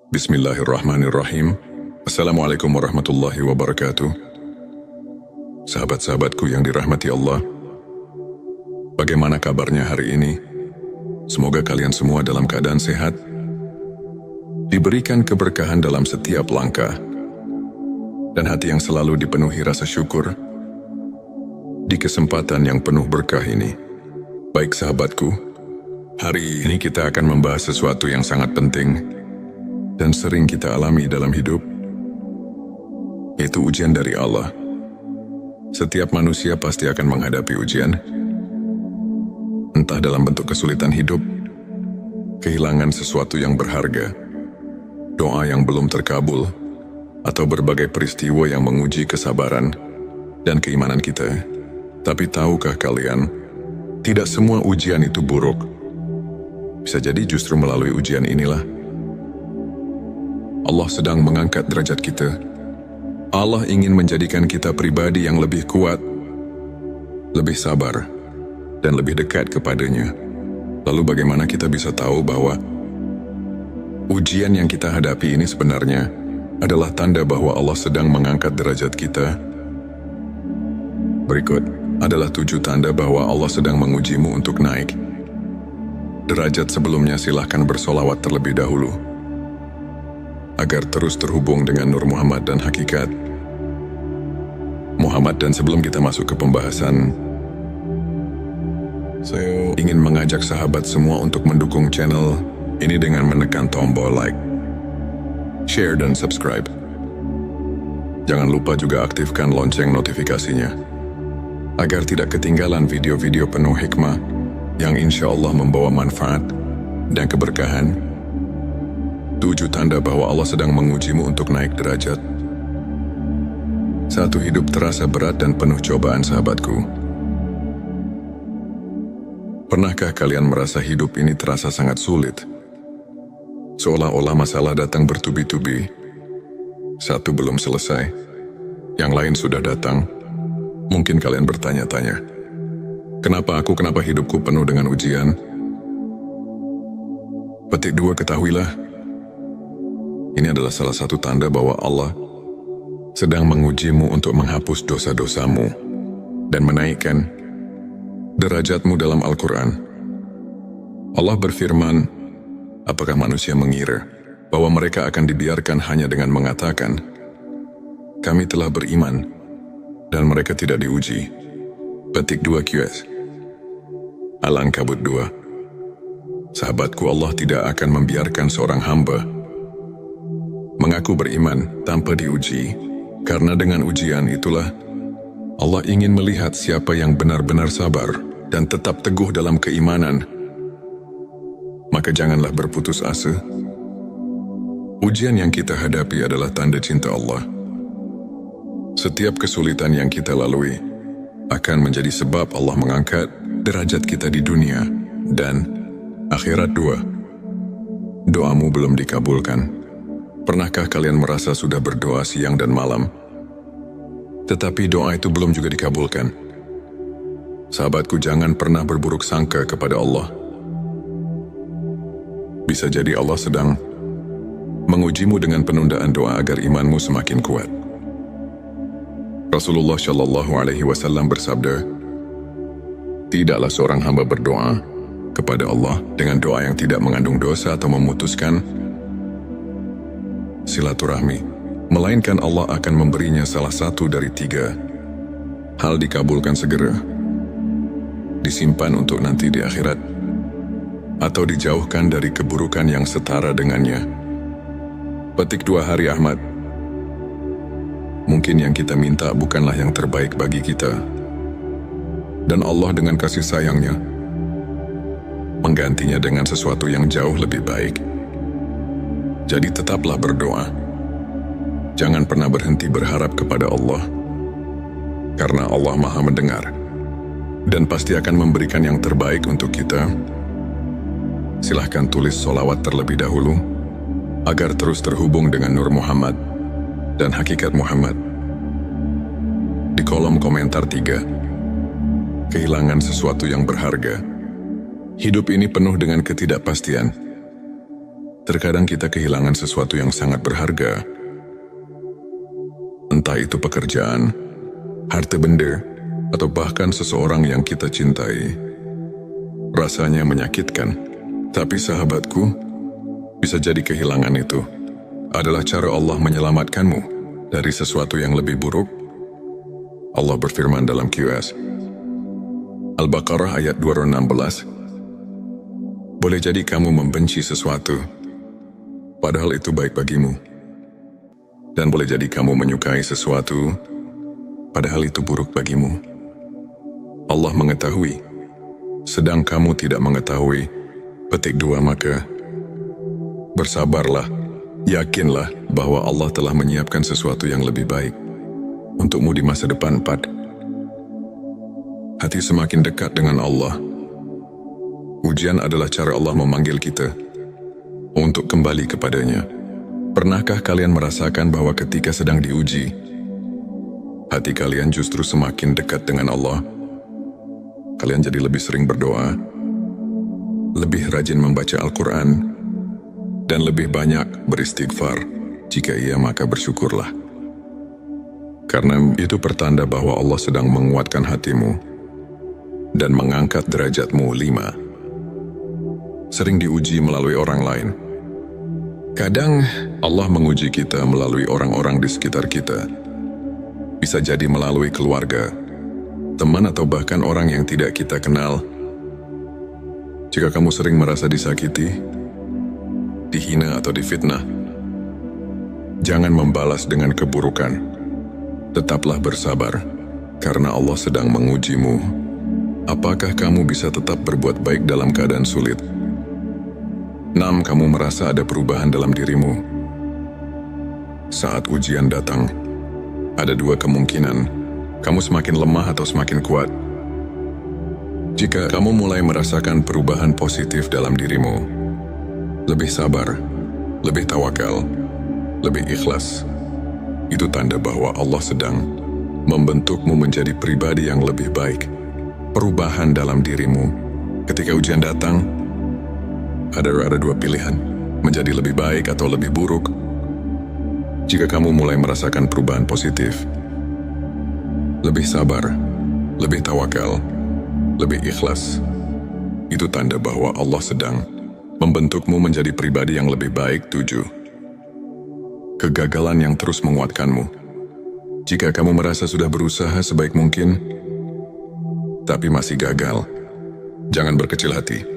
Bismillahirrahmanirrahim. Assalamualaikum warahmatullahi wabarakatuh. Sahabat-sahabatku yang dirahmati Allah, bagaimana kabarnya hari ini? Semoga kalian semua dalam keadaan sehat, diberikan keberkahan dalam setiap langkah, dan hati yang selalu dipenuhi rasa syukur di kesempatan yang penuh berkah ini. Baik sahabatku, hari ini kita akan membahas sesuatu yang sangat penting dan sering kita alami dalam hidup, yaitu ujian dari Allah. Setiap manusia pasti akan menghadapi ujian, entah dalam bentuk kesulitan hidup, kehilangan sesuatu yang berharga, doa yang belum terkabul, atau berbagai peristiwa yang menguji kesabaran dan keimanan kita. Tapi tahukah kalian, tidak semua ujian itu buruk. Bisa jadi justru melalui ujian inilah Allah sedang mengangkat derajat kita. Allah ingin menjadikan kita pribadi yang lebih kuat, lebih sabar, dan lebih dekat kepadanya. Lalu bagaimana kita bisa tahu bahwa ujian yang kita hadapi ini sebenarnya adalah tanda bahwa Allah sedang mengangkat derajat kita? Berikut adalah 7 tanda bahwa Allah sedang mengujimu untuk naik derajat. Sebelumnya silahkan bersolawat terlebih dahulu agar terus terhubung dengan Nur Muhammad dan hakikat Muhammad. Dan sebelum kita masuk ke pembahasan, saya ingin mengajak sahabat semua untuk mendukung channel ini dengan menekan tombol like, share, dan subscribe. Jangan lupa juga aktifkan lonceng notifikasinya agar tidak ketinggalan video-video penuh hikmah yang insya Allah membawa manfaat dan keberkahan. 7 tanda bahwa Allah sedang mengujimu untuk naik derajat. 1. Hidup terasa berat dan penuh cobaan. Sahabatku, pernahkah kalian merasa hidup ini terasa sangat sulit? Seolah-olah masalah datang bertubi-tubi. Satu belum selesai, yang lain sudah datang. Mungkin kalian bertanya-tanya, kenapa hidupku penuh dengan ujian? Petik 2, ketahuilah, ini adalah salah satu tanda bahwa Allah sedang mengujimu untuk menghapus dosa-dosamu dan menaikkan derajatmu. Dalam Al-Quran, Allah berfirman, apakah manusia mengira bahwa mereka akan dibiarkan hanya dengan mengatakan, kami telah beriman, dan mereka tidak diuji? Petik 2 QS Al-Ankabut 2. Sahabatku, Allah tidak akan membiarkan seorang hamba mengaku beriman tanpa diuji, karena dengan ujian itulah Allah ingin melihat siapa yang benar-benar sabar dan tetap teguh dalam keimanan. Maka janganlah berputus asa. Ujian yang kita hadapi adalah tanda cinta Allah. Setiap kesulitan yang kita lalui akan menjadi sebab Allah mengangkat derajat kita di dunia dan akhirat. 2. Doamu belum dikabulkan. Pernahkah kalian merasa sudah berdoa siang dan malam, tetapi doa itu belum juga dikabulkan? Sahabatku, jangan pernah berburuk sangka kepada Allah. Bisa jadi Allah sedang mengujimu dengan penundaan doa agar imanmu semakin kuat. Rasulullah Shallallahu Alaihi Wasallam bersabda, tidaklah seorang hamba berdoa kepada Allah dengan doa yang tidak mengandung dosa atau memutuskan silaturahmi, melainkan Allah akan memberinya salah satu dari 3 hal: dikabulkan segera, disimpan untuk nanti di akhirat, atau dijauhkan dari keburukan yang setara dengannya. Petik 2 Hari Ahmad. Mungkin yang kita minta bukanlah yang terbaik bagi kita, dan Allah dengan kasih sayangnya menggantinya dengan sesuatu yang jauh lebih baik. Jadi tetaplah berdoa. Jangan pernah berhenti berharap kepada Allah, karena Allah Maha mendengar dan pasti akan memberikan yang terbaik untuk kita. Silahkan tulis solawat terlebih dahulu agar terus terhubung dengan Nur Muhammad dan hakikat Muhammad. Di kolom komentar 3. Kehilangan sesuatu yang berharga. Hidup ini penuh dengan ketidakpastian. Terkadang kita kehilangan sesuatu yang sangat berharga. Entah itu pekerjaan, harta benda, atau bahkan seseorang yang kita cintai. Rasanya menyakitkan, tapi sahabatku, bisa jadi kehilangan itu adalah cara Allah menyelamatkanmu dari sesuatu yang lebih buruk. Allah berfirman dalam QS Al-Baqarah ayat 216, boleh jadi kamu membenci sesuatu, padahal itu baik bagimu. Dan boleh jadi kamu menyukai sesuatu, padahal itu buruk bagimu. Allah mengetahui, sedang kamu tidak mengetahui. Petik 2, maka bersabarlah, yakinlah bahwa Allah telah menyiapkan sesuatu yang lebih baik untukmu di masa depan. 4. Hati semakin dekat dengan Allah. Ujian adalah cara Allah memanggil kita untuk kembali kepadanya. Pernahkah kalian merasakan bahwa ketika sedang diuji, hati kalian justru semakin dekat dengan Allah? Kalian jadi lebih sering berdoa, lebih rajin membaca Al-Quran, dan lebih banyak beristighfar. Jika iya, maka bersyukurlah. Karena itu pertanda bahwa Allah sedang menguatkan hatimu dan mengangkat derajatmu. 5. Sering diuji melalui orang lain. Kadang Allah menguji kita melalui orang-orang di sekitar kita. Bisa jadi melalui keluarga, teman, atau bahkan orang yang tidak kita kenal. Jika kamu sering merasa disakiti, dihina, atau difitnah, jangan membalas dengan keburukan. Tetaplah bersabar, karena Allah sedang mengujimu. Apakah kamu bisa tetap berbuat baik dalam keadaan sulit? 6. Kamu merasa ada perubahan dalam dirimu. Saat ujian datang, ada 2 kemungkinan. Kamu semakin lemah atau semakin kuat. Jika kamu mulai merasakan perubahan positif dalam dirimu, lebih sabar, lebih tawakal, lebih ikhlas, itu tanda bahwa Allah sedang membentukmu menjadi pribadi yang lebih baik. Perubahan dalam dirimu. Ketika ujian datang, ada 2 pilihan, menjadi lebih baik atau lebih buruk. Jika kamu mulai merasakan perubahan positif, lebih sabar, lebih tawakal, lebih ikhlas, itu tanda bahwa Allah sedang membentukmu menjadi pribadi yang lebih baik. 7. Kegagalan yang terus menguatkanmu. Jika kamu merasa sudah berusaha sebaik mungkin, tapi masih gagal, jangan berkecil hati.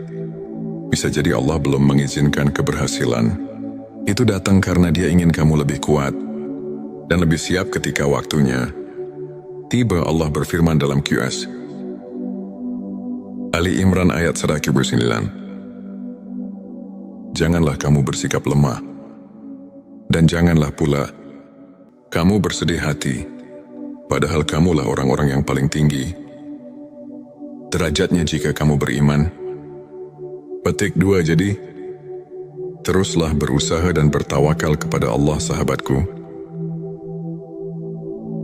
Bisa jadi Allah belum mengizinkan keberhasilan. Itu datang karena Dia ingin kamu lebih kuat dan lebih siap ketika waktunya tiba. Allah berfirman dalam QS Ali Imran ayat 109, janganlah kamu bersikap lemah, dan janganlah pula kamu bersedih hati, padahal kamulah orang-orang yang paling tinggi derajatnya jika kamu beriman. Petik 2. Jadi, teruslah berusaha dan bertawakal kepada Allah, sahabatku.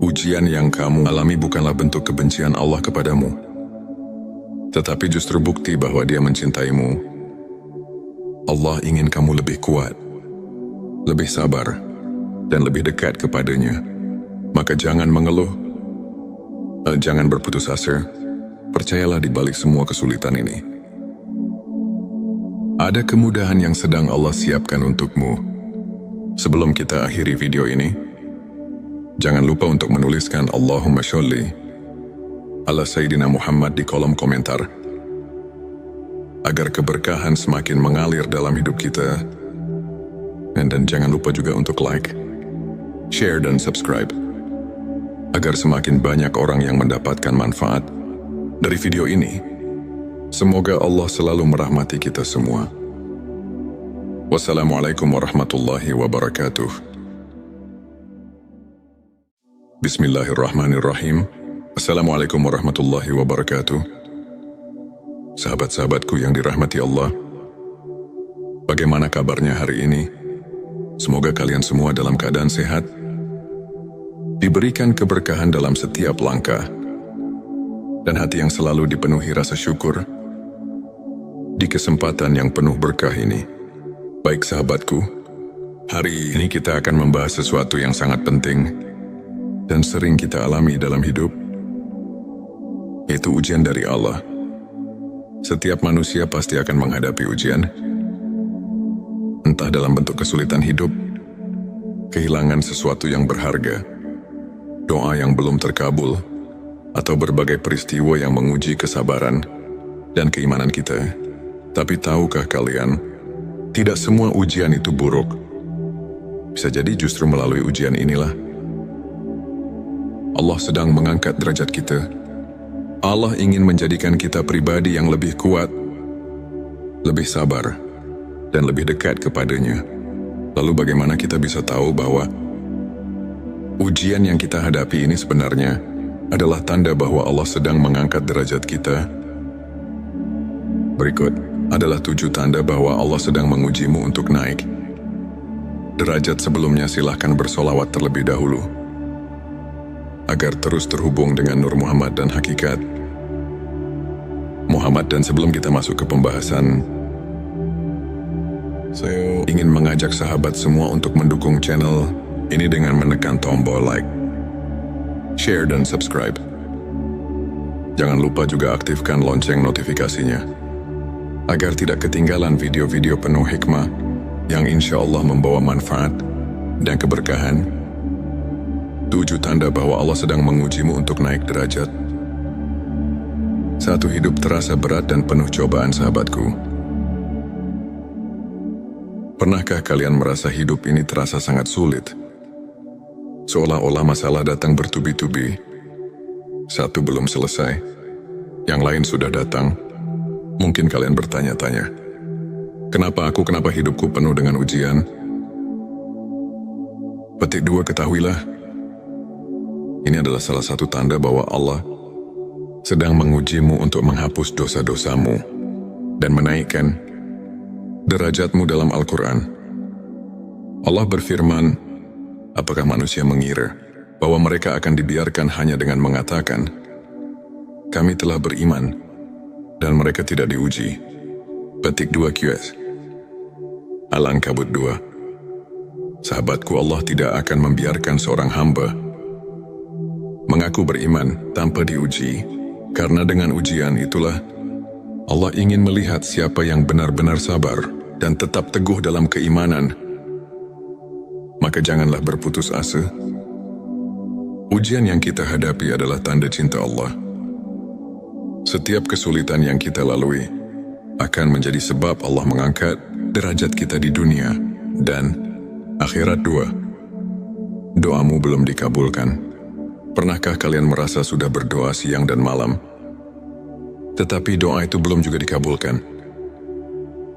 Ujian yang kamu alami bukanlah bentuk kebencian Allah kepadamu, tetapi justru bukti bahwa Dia mencintaimu. Allah ingin kamu lebih kuat, lebih sabar, dan lebih dekat kepadanya. Maka jangan mengeluh, jangan berputus asa. Percayalah di balik semua kesulitan ini, ada kemudahan yang sedang Allah siapkan untukmu. Sebelum kita akhiri video ini, jangan lupa untuk menuliskan Allahumma sholli ala Sayyidina Muhammad di kolom komentar, agar keberkahan semakin mengalir dalam hidup kita. Dan jangan lupa juga untuk like, share, dan subscribe, agar semakin banyak orang yang mendapatkan manfaat dari video ini. Semoga Allah selalu merahmati kita semua. Wassalamualaikum warahmatullahi wabarakatuh. Bismillahirrahmanirrahim. Assalamualaikum warahmatullahi wabarakatuh. Sahabat-sahabatku yang dirahmati Allah, bagaimana kabarnya hari ini? Semoga kalian semua dalam keadaan sehat, diberikan keberkahan dalam setiap langkah, dan hati yang selalu dipenuhi rasa syukur di kesempatan yang penuh berkah ini. Baik sahabatku, hari ini kita akan membahas sesuatu yang sangat penting dan sering kita alami dalam hidup, yaitu ujian dari Allah. Setiap manusia pasti akan menghadapi ujian, entah dalam bentuk kesulitan hidup, kehilangan sesuatu yang berharga, doa yang belum terkabul, atau berbagai peristiwa yang menguji kesabaran dan keimanan kita. Tapi tahukah kalian, tidak semua ujian itu buruk. Bisa jadi justru melalui ujian inilah Allah sedang mengangkat derajat kita. Allah ingin menjadikan kita pribadi yang lebih kuat, lebih sabar, dan lebih dekat kepadanya. Lalu bagaimana kita bisa tahu bahwa ujian yang kita hadapi ini sebenarnya adalah tanda bahwa Allah sedang mengangkat derajat kita? Berikut adalah 7 tanda bahwa Allah sedang mengujimu untuk naik derajat. Sebelumnya silahkan bersolawat terlebih dahulu, agar terus terhubung dengan Nur Muhammad dan hakikat Muhammad. Dan sebelum kita masuk ke pembahasan, saya ingin mengajak sahabat semua untuk mendukung channel ini dengan menekan tombol like, share, dan subscribe. Jangan lupa juga aktifkan lonceng notifikasinya, agar tidak ketinggalan video-video penuh hikmah yang insya Allah membawa manfaat dan keberkahan. 7 tanda bahwa Allah sedang mengujimu untuk naik derajat. 1. Hidup terasa berat dan penuh cobaan. Sahabatku, pernahkah kalian merasa hidup ini terasa sangat sulit? Seolah-olah masalah datang bertubi-tubi. Satu belum selesai, yang lain sudah datang. Mungkin kalian bertanya-tanya, kenapa hidupku penuh dengan ujian? Petik 2, ketahuilah, ini adalah salah satu tanda bahwa Allah sedang mengujimu untuk menghapus dosa-dosamu dan menaikkan derajatmu. Dalam Al-Quran, Allah berfirman, apakah manusia mengira bahwa mereka akan dibiarkan hanya dengan mengatakan, kami telah beriman, dan mereka tidak diuji? Petik 2 QS Al-Ankabut 2. Sahabatku, Allah tidak akan membiarkan seorang hamba mengaku beriman tanpa diuji, karena dengan ujian itulah Allah ingin melihat siapa yang benar-benar sabar dan tetap teguh dalam keimanan. Maka janganlah berputus asa. Ujian yang kita hadapi adalah tanda cinta Allah. Setiap kesulitan yang kita lalui akan menjadi sebab Allah mengangkat derajat kita di dunia dan akhirat. 2. Doamu belum dikabulkan. Pernahkah kalian merasa sudah berdoa siang dan malam, tetapi doa itu belum juga dikabulkan?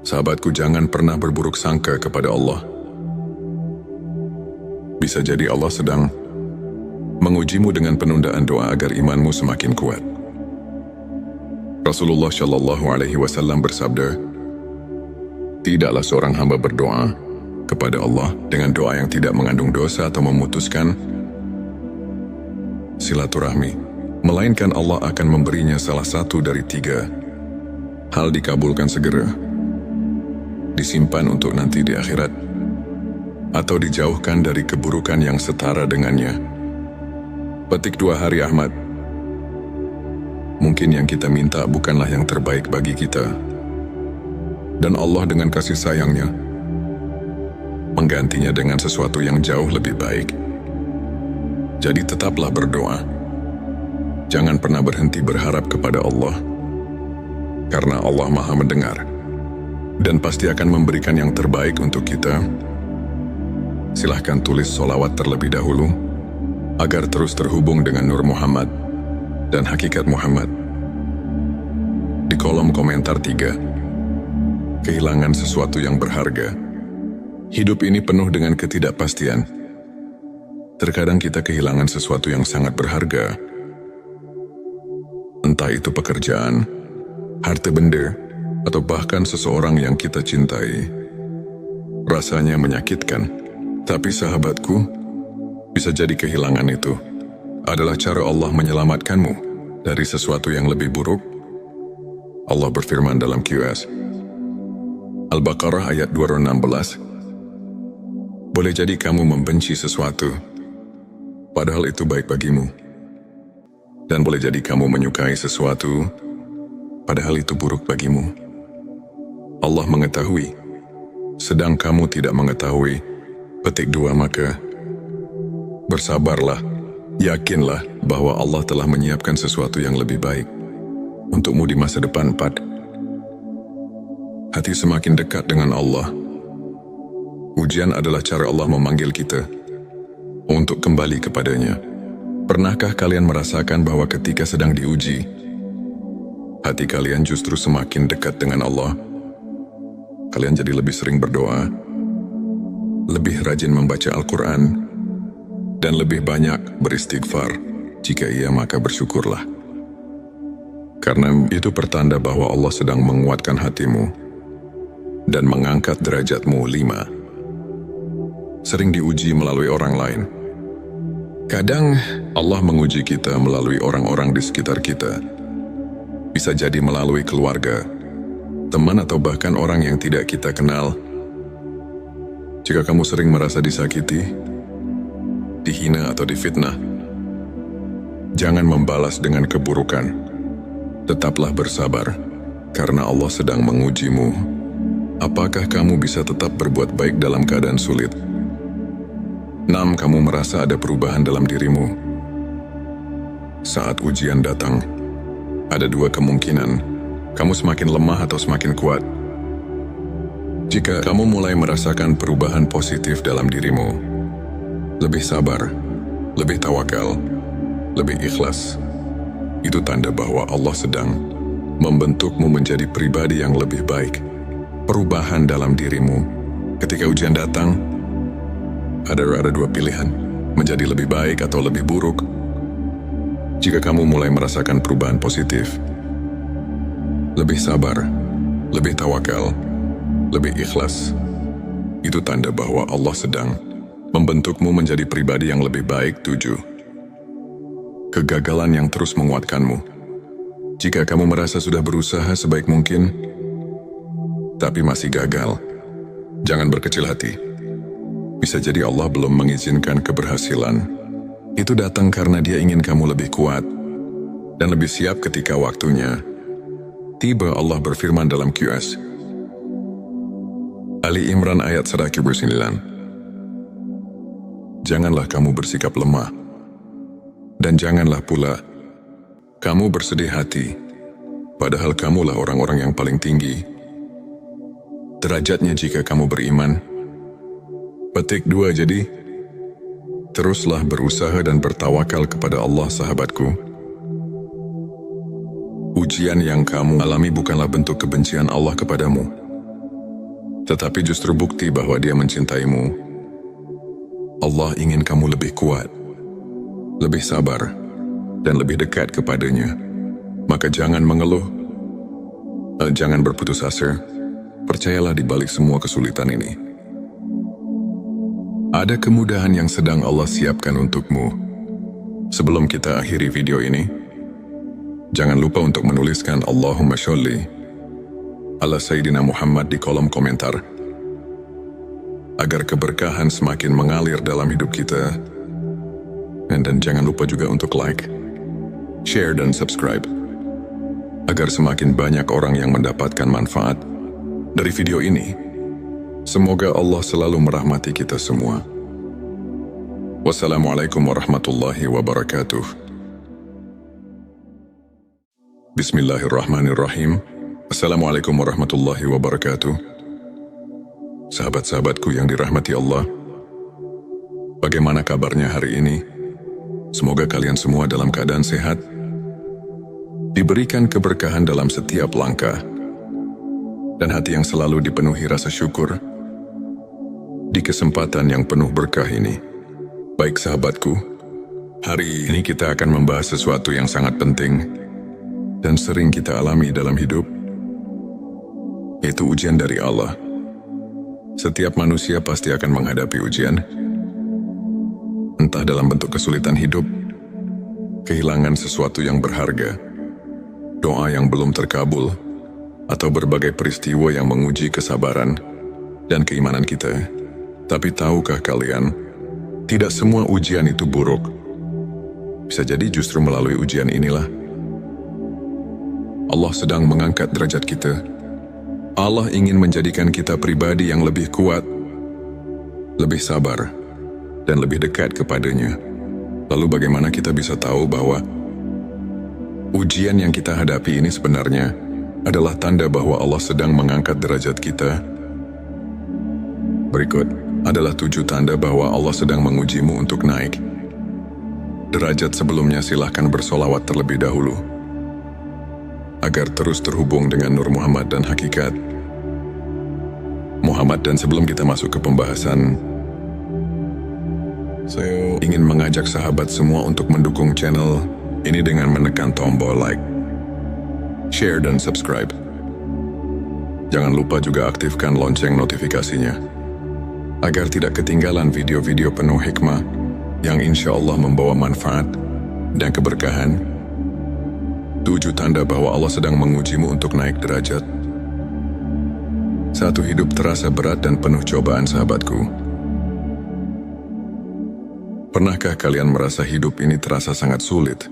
Sahabatku, jangan pernah berburuk sangka kepada Allah. Bisa jadi Allah sedang mengujimu dengan penundaan doa agar imanmu semakin kuat. Rasulullah Shallallahu Alaihi Wasallam bersabda, tidaklah seorang hamba berdoa kepada Allah dengan doa yang tidak mengandung dosa atau memutuskan silaturahmi, melainkan Allah akan memberinya salah satu dari 3 hal: dikabulkan segera, disimpan untuk nanti di akhirat, atau dijauhkan dari keburukan yang setara dengannya. Petik 2 Hari Ahmad. Mungkin yang kita minta bukanlah yang terbaik bagi kita, dan Allah dengan kasih sayangnya menggantinya dengan sesuatu yang jauh lebih baik. Jadi tetaplah berdoa. Jangan pernah berhenti berharap kepada Allah, karena Allah Maha mendengar dan pasti akan memberikan yang terbaik untuk kita. Silahkan tulis solawat terlebih dahulu, agar terus terhubung dengan Nur Muhammad dan hakikat Muhammad. Di kolom komentar 3. Kehilangan sesuatu yang berharga. Hidup ini penuh dengan ketidakpastian. Terkadang kita kehilangan sesuatu yang sangat berharga. Entah itu pekerjaan, harta benda, atau bahkan seseorang yang kita cintai. Rasanya menyakitkan, tapi sahabatku, bisa jadi kehilangan itu adalah cara Allah menyelamatkanmu dari sesuatu yang lebih buruk. Allah berfirman dalam QS Al-Baqarah ayat 216. Boleh jadi kamu membenci sesuatu, padahal itu baik bagimu. Dan boleh jadi kamu menyukai sesuatu, padahal itu buruk bagimu. Allah mengetahui, sedang kamu tidak mengetahui. Petik 2, maka bersabarlah, yakinlah bahwa Allah telah menyiapkan sesuatu yang lebih baik untukmu di masa depan. 4. Hati semakin dekat dengan Allah. Ujian adalah cara Allah memanggil kita untuk kembali kepadanya. Pernahkah kalian merasakan bahwa ketika sedang diuji, hati kalian justru semakin dekat dengan Allah? Kalian jadi lebih sering berdoa, lebih rajin membaca Al-Quran, dan lebih banyak beristighfar. Jika iya, maka bersyukurlah. Karena itu pertanda bahwa Allah sedang menguatkan hatimu dan mengangkat derajatmu. 5. Sering diuji melalui orang lain. Kadang Allah menguji kita melalui orang-orang di sekitar kita. Bisa jadi melalui keluarga, teman, atau bahkan orang yang tidak kita kenal. Jika kamu sering merasa disakiti, dihina, atau difitnah, jangan membalas dengan keburukan. Tetaplah bersabar, karena Allah sedang mengujimu. Apakah kamu bisa tetap berbuat baik dalam keadaan sulit? 6. Kamu merasa ada perubahan dalam dirimu. Saat ujian datang, ada 2 kemungkinan. Kamu semakin lemah atau semakin kuat. Jika kamu mulai merasakan perubahan positif dalam dirimu, lebih sabar, lebih tawakal, lebih ikhlas, itu tanda bahwa Allah sedang membentukmu menjadi pribadi yang lebih baik. Perubahan dalam dirimu. Ketika ujian datang, ada 2 pilihan, menjadi lebih baik atau lebih buruk. Jika kamu mulai merasakan perubahan positif, lebih sabar, lebih tawakal, lebih ikhlas, itu tanda bahwa Allah sedang membentukmu menjadi pribadi yang lebih baik. 7. Kegagalan yang terus menguatkanmu. Jika kamu merasa sudah berusaha sebaik mungkin, tapi masih gagal, jangan berkecil hati. Bisa jadi Allah belum mengizinkan keberhasilan. Itu datang karena Dia ingin kamu lebih kuat dan lebih siap ketika waktunya tiba. Allah berfirman dalam QS Ali Imran ayat 109. Janganlah kamu bersikap lemah, dan janganlah pula kamu bersedih hati, padahal kamulah orang-orang yang paling tinggi derajatnya jika kamu beriman. Petik 2. Jadi, teruslah berusaha dan bertawakal kepada Allah, sahabatku. Ujian yang kamu alami bukanlah bentuk kebencian Allah kepadamu, tetapi justru bukti bahwa Dia mencintaimu. Allah ingin kamu lebih kuat, lebih sabar, dan lebih dekat kepadanya. Maka jangan mengeluh, jangan berputus asa. Percayalah di balik semua kesulitan ini, ada kemudahan yang sedang Allah siapkan untukmu. Sebelum kita akhiri video ini, jangan lupa untuk menuliskan Allahumma sholli ala Sayyidina Muhammad di kolom komentar, agar keberkahan semakin mengalir dalam hidup kita. Dan jangan lupa juga untuk like, share, dan subscribe, agar semakin banyak orang yang mendapatkan manfaat dari video ini. Semoga Allah selalu merahmati kita semua. Wassalamualaikum warahmatullahi wabarakatuh. Bismillahirrahmanirrahim. Assalamualaikum warahmatullahi wabarakatuh. Sahabat-sahabatku yang dirahmati Allah, bagaimana kabarnya hari ini? Semoga kalian semua dalam keadaan sehat, diberikan keberkahan dalam setiap langkah, dan hati yang selalu dipenuhi rasa syukur di kesempatan yang penuh berkah ini. Baik sahabatku, hari ini kita akan membahas sesuatu yang sangat penting dan sering kita alami dalam hidup, yaitu ujian dari Allah. Setiap manusia pasti akan menghadapi ujian, entah dalam bentuk kesulitan hidup, kehilangan sesuatu yang berharga, doa yang belum terkabul, atau berbagai peristiwa yang menguji kesabaran dan keimanan kita. Tapi tahukah kalian, tidak semua ujian itu buruk. Bisa jadi justru melalui ujian inilah Allah sedang mengangkat derajat kita. Allah ingin menjadikan kita pribadi yang lebih kuat, lebih sabar, dan lebih dekat kepadanya. Lalu bagaimana kita bisa tahu bahwa ujian yang kita hadapi ini sebenarnya adalah tanda bahwa Allah sedang mengangkat derajat kita? Berikut adalah 7 tanda bahwa Allah sedang mengujimu untuk naik derajat. Sebelumnya silahkan bersolawat terlebih dahulu agar terus terhubung dengan Nur Muhammad dan hakikat Muhammad. Dan sebelum kita masuk ke pembahasan, saya ingin mengajak sahabat semua untuk mendukung channel ini dengan menekan tombol like, share, dan subscribe. Jangan lupa juga aktifkan lonceng notifikasinya agar tidak ketinggalan video-video penuh hikmah yang insya Allah membawa manfaat dan keberkahan. 7 tanda bahwa Allah sedang mengujimu untuk naik derajat. 1. Hidup terasa berat dan penuh cobaan. Sahabatku, pernahkah kalian merasa hidup ini terasa sangat sulit?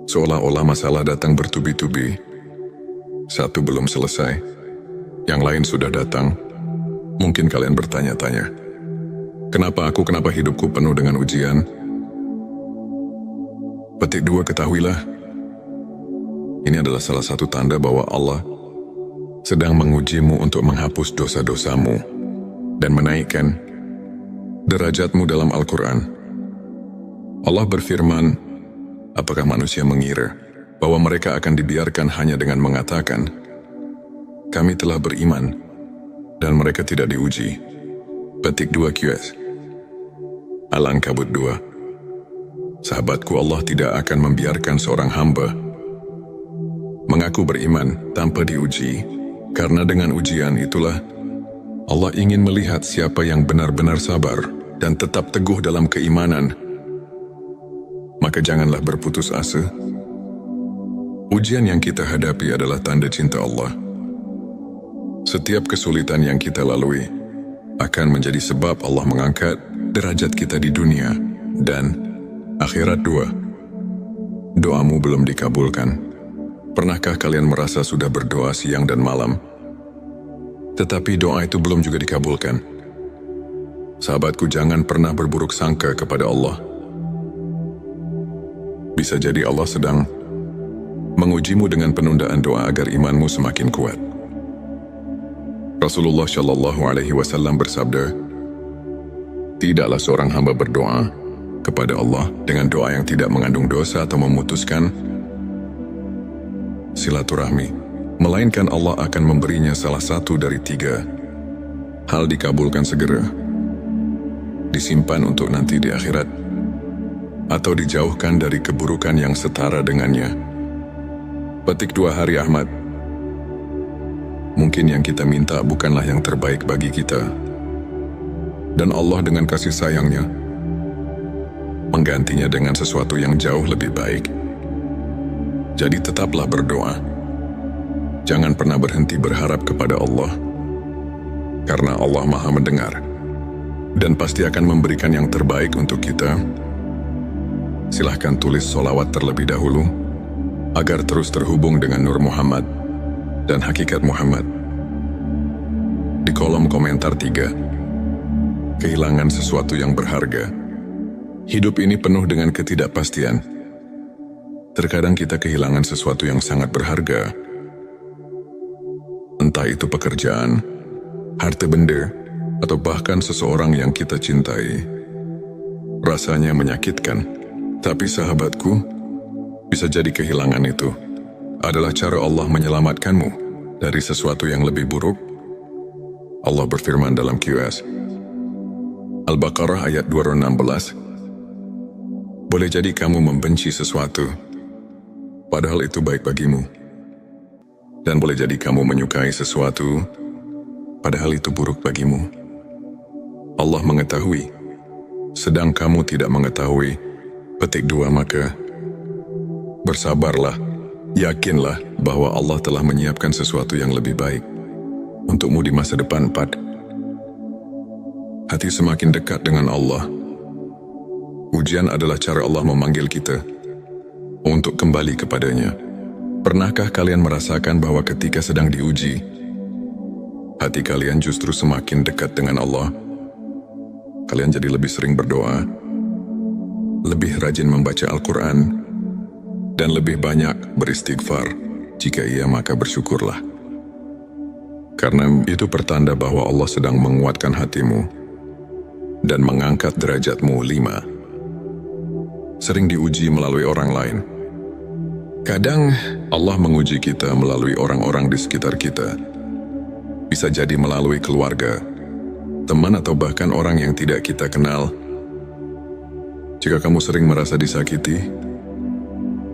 Seolah-olah masalah datang bertubi-tubi. Satu belum selesai, yang lain sudah datang. Mungkin kalian bertanya-tanya, kenapa hidupku penuh dengan ujian? Petik 2, ketahuilah, ini adalah salah satu tanda bahwa Allah sedang mengujimu untuk menghapus dosa-dosamu dan menaikkan derajatmu. Dalam Al-Quran, Allah berfirman, apakah manusia mengira bahwa mereka akan dibiarkan hanya dengan mengatakan, kami telah beriman, dan mereka tidak diuji? Petik 2 QS Al-Ankabut 2. Sahabatku, Allah tidak akan membiarkan seorang hamba mengaku beriman tanpa diuji, karena dengan ujian itulah Allah ingin melihat siapa yang benar-benar sabar dan tetap teguh dalam keimanan. Maka janganlah berputus asa. Ujian yang kita hadapi adalah tanda cinta Allah. Setiap kesulitan yang kita lalui akan menjadi sebab Allah mengangkat derajat kita di dunia dan akhirat. 2. Doamu belum dikabulkan. Pernahkah kalian merasa sudah berdoa siang dan malam, tetapi doa itu belum juga dikabulkan? Sahabatku, jangan pernah berburuk sangka kepada Allah. Bisa jadi Allah sedang mengujimu dengan penundaan doa agar imanmu semakin kuat. Rasulullah Shallallahu Alaihi Wasallam bersabda, tidaklah seorang hamba berdoa kepada Allah dengan doa yang tidak mengandung dosa atau memutuskan silaturahmi, melainkan Allah akan memberinya salah satu dari 3 hal: dikabulkan segera, disimpan untuk nanti di akhirat, atau dijauhkan dari keburukan yang setara dengannya. Petik 2 Hari Ahmad. Mungkin yang kita minta bukanlah yang terbaik bagi kita, dan Allah dengan kasih sayangnya menggantinya dengan sesuatu yang jauh lebih baik. Jadi tetaplah berdoa. Jangan pernah berhenti berharap kepada Allah, karena Allah Maha mendengar dan pasti akan memberikan yang terbaik untuk kita. Silahkan tulis solawat terlebih dahulu agar terus terhubung dengan Nur Muhammad dan hakikat Muhammad. Di kolom komentar 3. Kehilangan sesuatu yang berharga. Hidup ini penuh dengan ketidakpastian. Terkadang kita kehilangan sesuatu yang sangat berharga. Entah itu pekerjaan, harta benda, atau bahkan seseorang yang kita cintai. Rasanya menyakitkan, tapi sahabatku, bisa jadi kehilangan itu adalah cara Allah menyelamatkanmu dari sesuatu yang lebih buruk. Allah berfirman dalam QS Al-Baqarah ayat 216, boleh jadi kamu membenci sesuatu, padahal itu baik bagimu. Dan boleh jadi kamu menyukai sesuatu, padahal itu buruk bagimu. Allah mengetahui, sedang kamu tidak mengetahui. Petik 2 Maka bersabarlah Yakinlah bahwa Allah telah menyiapkan sesuatu yang lebih baik untukmu di masa depan. 4. Hati semakin dekat dengan Allah. Ujian adalah cara Allah memanggil kita untuk kembali kepadanya. Pernahkah kalian merasakan bahwa ketika sedang diuji, hati kalian justru semakin dekat dengan Allah? Kalian jadi lebih sering berdoa, lebih rajin membaca Al-Quran, dan lebih banyak beristighfar. Jika iya, maka bersyukurlah. Karena itu pertanda bahwa Allah sedang menguatkan hatimu dan mengangkat derajatmu. 5. Sering diuji melalui orang lain. Kadang Allah menguji kita melalui orang-orang di sekitar kita. Bisa jadi melalui keluarga, teman, atau bahkan orang yang tidak kita kenal. Jika kamu sering merasa disakiti,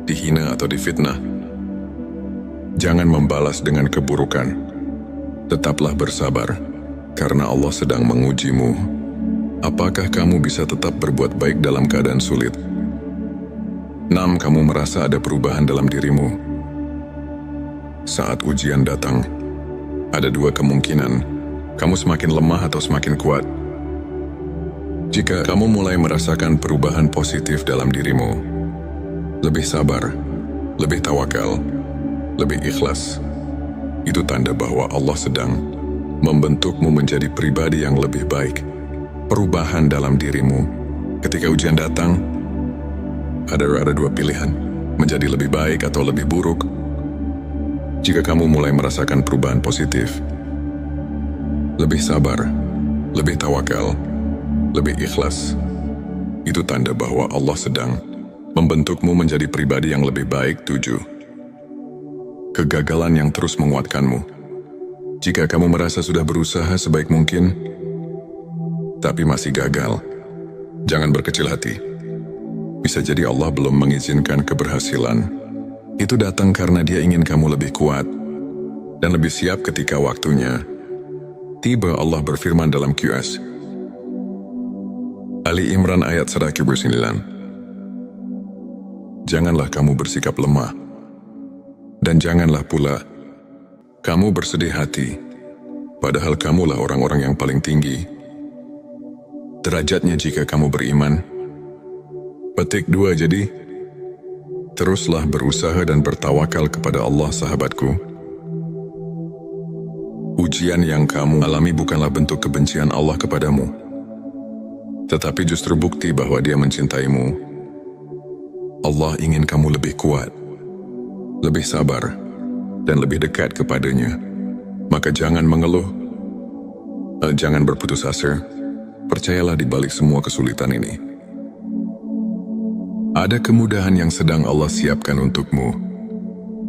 dihina, atau difitnah, jangan membalas dengan keburukan. Tetaplah bersabar, karena Allah sedang mengujimu. Apakah kamu bisa tetap berbuat baik dalam keadaan sulit? 6. Kamu merasa ada perubahan dalam dirimu. Saat ujian datang, ada dua kemungkinan: kamu semakin lemah atau semakin kuat. Jika kamu mulai merasakan perubahan positif dalam dirimu, lebih sabar, lebih tawakal, lebih ikhlas, itu tanda bahwa Allah sedang membentukmu menjadi pribadi yang lebih baik. Perubahan dalam dirimu. Ketika ujian datang, ada dua pilihan: menjadi lebih baik atau lebih buruk. Jika kamu mulai merasakan perubahan positif, lebih sabar, lebih tawakal, lebih ikhlas, itu tanda bahwa Allah sedang membentukmu menjadi pribadi yang lebih baik. 7. Kegagalan yang terus menguatkanmu. Jika kamu merasa sudah berusaha sebaik mungkin, tapi masih gagal, jangan berkecil hati. Bisa jadi Allah belum mengizinkan keberhasilan. Itu datang karena Dia ingin kamu lebih kuat dan lebih siap ketika waktunya tiba. Allah berfirman dalam QS Ali Imran ayat 109. Janganlah kamu bersikap lemah, dan janganlah pula kamu bersedih hati, padahal kamulah orang-orang yang paling tinggi derajatnya jika kamu beriman. Petik 2. Jadi, teruslah berusaha dan bertawakal kepada Allah, sahabatku. Ujian yang kamu alami bukanlah bentuk kebencian Allah kepadamu, tetapi justru bukti bahwa Dia mencintaimu. Allah ingin kamu lebih kuat, lebih sabar, dan lebih dekat kepadanya. Maka jangan mengeluh, jangan berputus asa. Percayalah di balik semua kesulitan ini, ada kemudahan yang sedang Allah siapkan untukmu.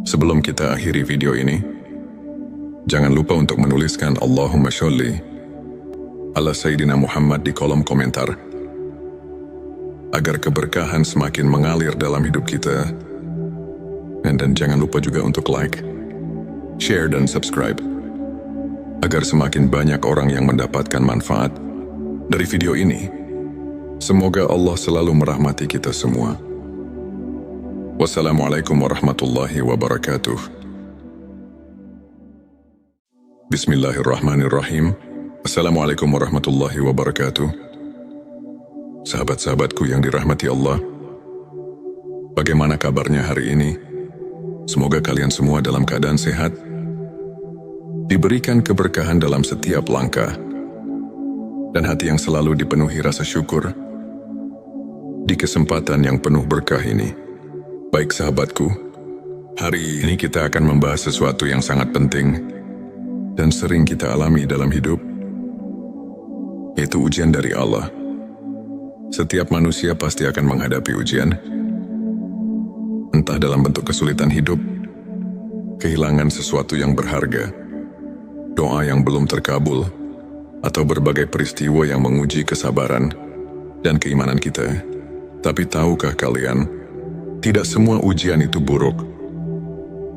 Sebelum kita akhiri video ini, jangan lupa untuk menuliskan Allahumma sholli ala Sayyidina Muhammad di kolom komentar, agar keberkahan semakin mengalir dalam hidup kita. Dan jangan lupa juga untuk like, share, dan subscribe, agar semakin banyak orang yang mendapatkan manfaat dari video ini. Semoga Allah selalu merahmati kita semua. Wassalamualaikum warahmatullahi wabarakatuh. Bismillahirrahmanirrahim. Assalamualaikum warahmatullahi wabarakatuh. Sahabat-sahabatku yang dirahmati Allah, bagaimana kabarnya hari ini? Semoga kalian semua dalam keadaan sehat, diberikan keberkahan dalam setiap langkah, dan hati yang selalu dipenuhi rasa syukur di kesempatan yang penuh berkah ini. Baik sahabatku, hari ini kita akan membahas sesuatu yang sangat penting dan sering kita alami dalam hidup, yaitu ujian dari Allah. Setiap manusia pasti akan menghadapi ujian, entah dalam bentuk kesulitan hidup, kehilangan sesuatu yang berharga, doa yang belum terkabul, atau berbagai peristiwa yang menguji kesabaran dan keimanan kita. Tapi tahukah kalian, tidak semua ujian itu buruk.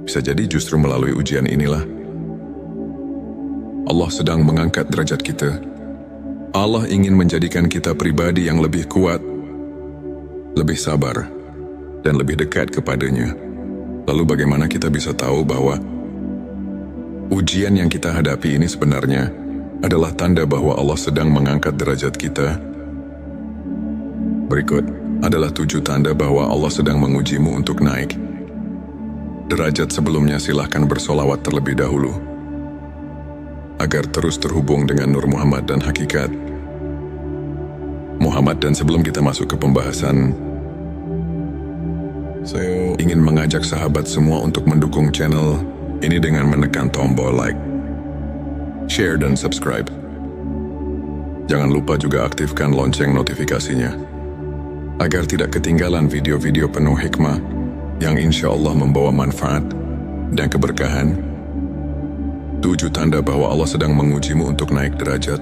Bisa jadi justru melalui ujian inilah Allah sedang mengangkat derajat kita. Allah ingin menjadikan kita pribadi yang lebih kuat, lebih sabar, dan lebih dekat kepadanya. Lalu bagaimana kita bisa tahu bahwa ujian yang kita hadapi ini sebenarnya adalah tanda bahwa Allah sedang mengangkat derajat kita? Berikut adalah 7 tanda bahwa Allah sedang mengujimu untuk naik derajat. Sebelumnya silahkan bersolawat terlebih dahulu agar terus terhubung dengan Nur Muhammad dan Hakikat Muhammad. Dan sebelum kita masuk ke pembahasan, saya ingin mengajak sahabat semua untuk mendukung channel ini dengan menekan tombol like, share, dan subscribe. Jangan lupa juga aktifkan lonceng notifikasinya agar tidak ketinggalan video-video penuh hikmah yang insya Allah membawa manfaat dan keberkahan. 7 tanda bahwa Allah sedang mengujimu untuk naik derajat.